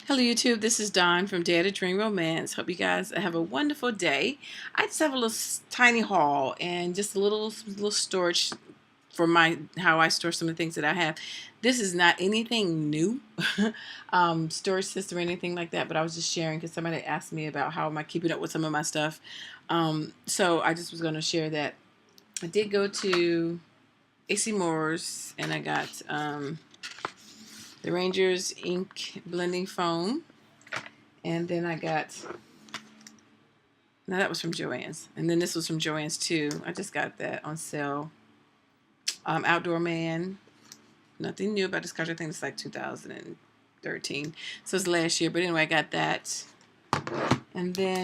Hello YouTube, this is Dawn from Dare to Dream Romance. Hope you guys have a wonderful day. I just have a little tiny haul and just a little storage for how I store some of the things that I have. This is not anything new, storage system or anything like that, but I was just sharing because somebody asked me about how am I keeping up with some of my stuff. So I just was going to share that. I did go to AC Moore's and I got the Rangers ink blending foam, and then I got, now that was from Joann's, and then this was from Joann's too. I just got that on sale. Outdoor Man, nothing new about this card. I think it's like 2013, so it's last year, but anyway, I got that. And then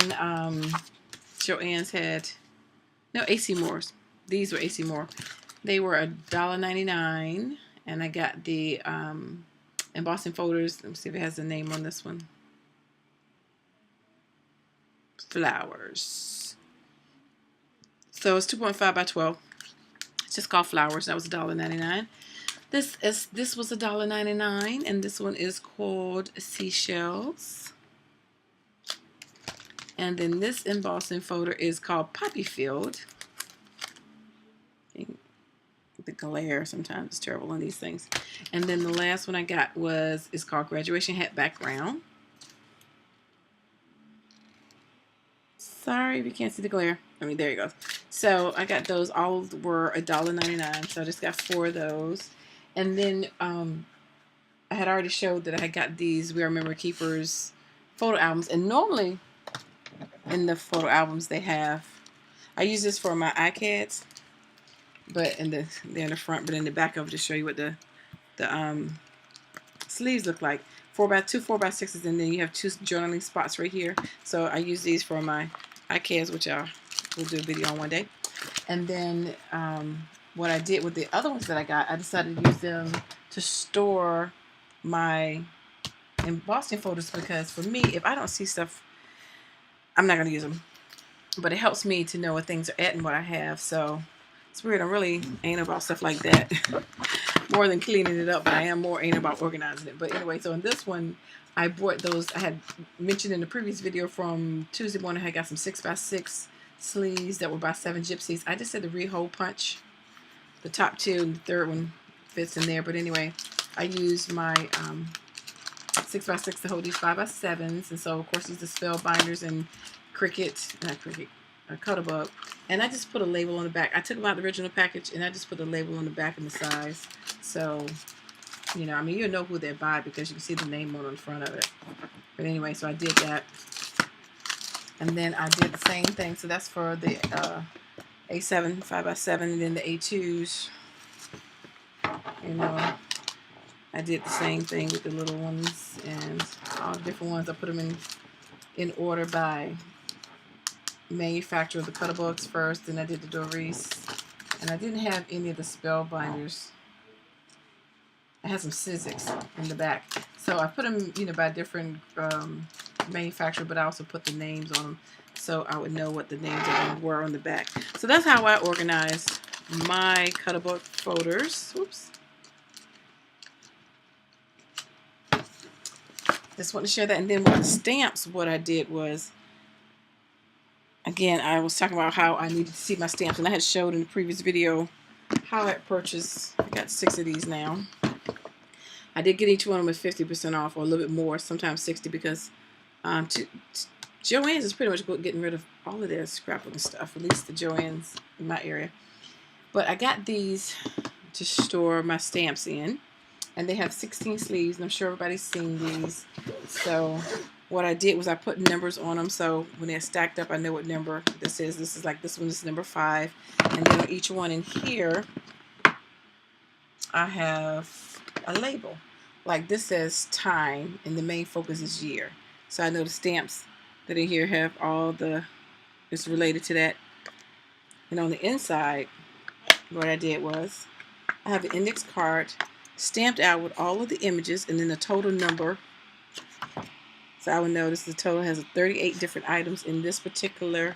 Joann's had, no, AC Moore's, these were AC Moore, they were $1.99, and I got the embossing folders. Let me see if it has a name on this one. Flowers. So it's 2.5 by 12. It's just called Flowers. That was $1.99. This was $1.99, and this one is called Seashells. And then this embossing folder is called Poppy Field. The glare sometimes is terrible on these things. And then the last one I got is called Graduation Hat Background. Sorry if you can't see the glare. I mean, there you go. So I got those. All were $1.99. So I just got 4 of those. And then I had already showed that I got these We Are Memory Keepers photo albums. And normally in the photo albums they have, I use this for my iCads, but they're in the front, but in the back of it to show you what the sleeves look like. 4x2, 4x6s, and then you have 2 journaling spots right here. So I use these for my iCads, which I will do a video on one day. And then what I did with the other ones that I got, I decided to use them to store my embossing folders, because for me, if I don't see stuff, I'm not going to use them. But it helps me to know what things are at and what I have. So it's weird. I really ain't about stuff like that. More than cleaning it up, but I am more ain't about organizing it. But anyway, so in this one, I bought those. I had mentioned in the previous video from Tuesday morning, I got some 6x6 sleeves that were by 7 Gypsies. I just did the re-hole punch. The top 2 and the third one fits in there. But anyway, I used my 6x6 to hold these 5x7s. And so, of course, these are spell binders and Cutterbug. And I just put a label on the back. I took them out of the original package, and I just put a label on the back and the size. So, you know, I mean, you'll know who they're by because you can see the name on the front of it. But anyway, so I did that. And then I did the same thing. So that's for the A7, 5x7, and then the A2s. You know, I did the same thing with the little ones and all the different ones. I put them in order by manufacturer of the Cutterbugs first, then I did the Doris, and I didn't have any of the spell binders. I had some Sizzix in the back, so I put them, you know, by different manufacturer, but I also put the names on them so I would know what the names of them were on the back. So that's how I organize my Cutterbug folders. Oops. Just want to share that. And then with the stamps, what I did was, again, I was talking about how I needed to see my stamps, and I had showed in the previous video how I purchased. I got 6 of these now. I did get each one of them at 50% off, or a little bit more, sometimes 60, because Joann's is pretty much getting rid of all of their scrapbooking stuff, at least the Joann's in my area. But I got these to store my stamps in, and they have 16 sleeves, and I'm sure everybody's seen these. So what I did was I put numbers on them, so when they're stacked up, I know what number this is. This is like, this one is number 5, and then on each one in here, I have a label. Like this says time, and the main focus is year. So I know the stamps that in here have all it's related to that. And on the inside, what I did was, I have an index card stamped out with all of the images and then the total number. So I would notice the total has 38 different items in this particular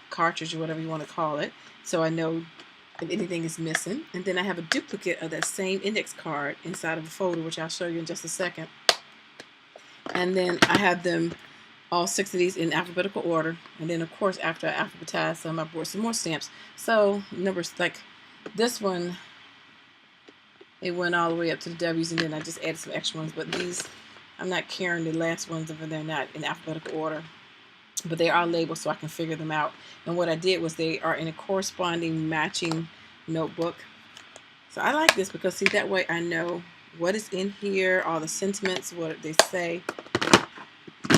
cartridge, or whatever you want to call it. So I know if anything is missing. And then I have a duplicate of that same index card inside of a folder, which I'll show you in just a second. And then I have them, all 6 of these, in alphabetical order. And then, of course, after I alphabetize some, I bought some more stamps. So numbers like this one, it went all the way up to the W's, and then I just added some extra ones. But these, I'm not carrying the last ones if they're not in alphabetical order. But they are labeled so I can figure them out. And what I did was they are in a corresponding matching notebook. So I like this because, see, that way I know what is in here, all the sentiments, what they say.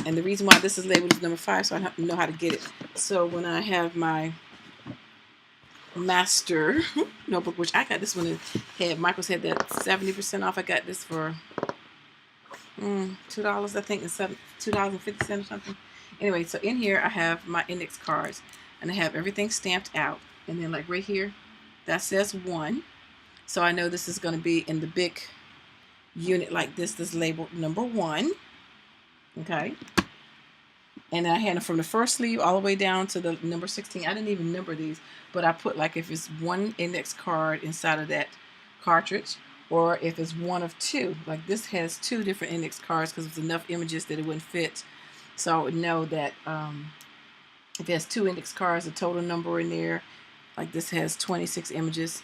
And the reason why this is labeled as number 5, so I know how to get it. So when I have my master notebook, which I got this one, had Michael's had that 70% off. I got this for $2, I think, and $2.50 or something. Anyway, so in here I have my index cards, and I have everything stamped out. And then, like right here, that says 1. So I know this is going to be in the big unit like this. This is labeled number 1. Okay. And I had them from the first sleeve all the way down to the number 16. I didn't even number these, but I put, like, if it's 1 index card inside of that cartridge, or if it's 1 of 2. Like this has 2 different index cards because it's enough images that it wouldn't fit. So I would know that if it has 2 index cards, the total number in there, like this has 26 images.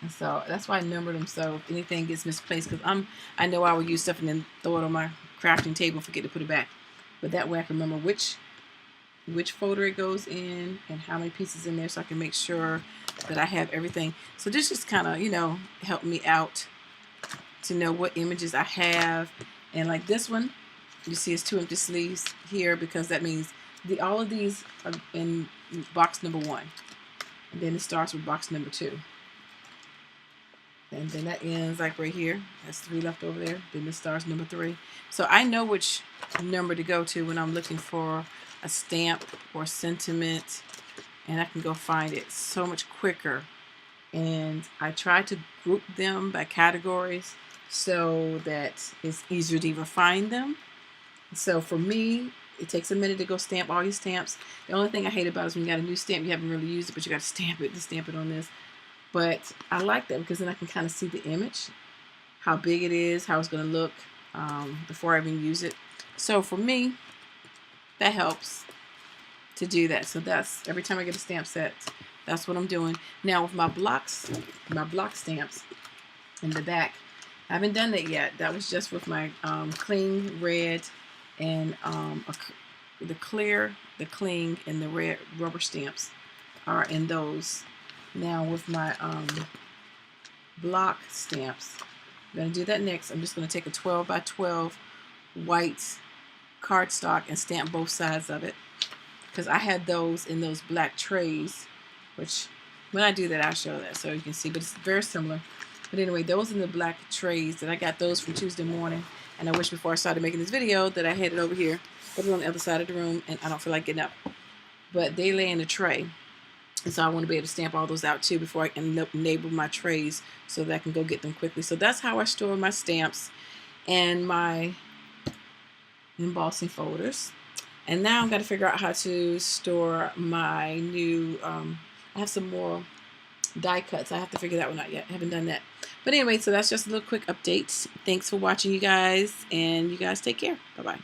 And so that's why I numbered them, so if anything gets misplaced, because I know I would use stuff and then throw it on my crafting table and forget to put it back. But that way I can remember which folder it goes in and how many pieces in there, so I can make sure that I have everything. So this just kind of, you know, helped me out to know what images I have. And like this one, you see it's 2 empty sleeves here, because that means all of these are in box number 1. And then it starts with box number 2. And then that ends like right here. That's 3 left over there. Then this starts number 3. So I know which number to go to when I'm looking for a stamp or sentiment, and I can go find it so much quicker. And I try to group them by categories so that it's easier to even find them. So for me, it takes a minute to go stamp all your stamps. The only thing I hate about it is when you got a new stamp, you haven't really used it, but you got to stamp it on this. But I like that because then I can kind of see the image, how big it is, how it's going to look before I even use it. So for me, that helps to do that. So that's every time I get a stamp set, that's what I'm doing. Now with my blocks, my block stamps in the back, I haven't done that yet. That was just with my cling red and the clear, the cling, and the red rubber stamps are in those. Now with my block stamps, I'm going to do that next. I'm just going to take a 12 by 12 white cardstock and stamp both sides of it, because I had those in those black trays, which when I do that I'll show that so you can see, but it's very similar. But anyway, those in the black trays, that I got those from Tuesday morning, and I wish before I started making this video that I had it over here, put it on the other side of the room, and I don't feel like getting up. But they lay in the tray. And so I want to be able to stamp all those out too before I can enable my trays so that I can go get them quickly. So that's how I store my stamps and my embossing folders. And now I've got to figure out how to store my new, I have some more die cuts. I have to figure that one out yet. I haven't done that. But anyway, so that's just a little quick update. Thanks for watching, you guys. And you guys take care. Bye-bye.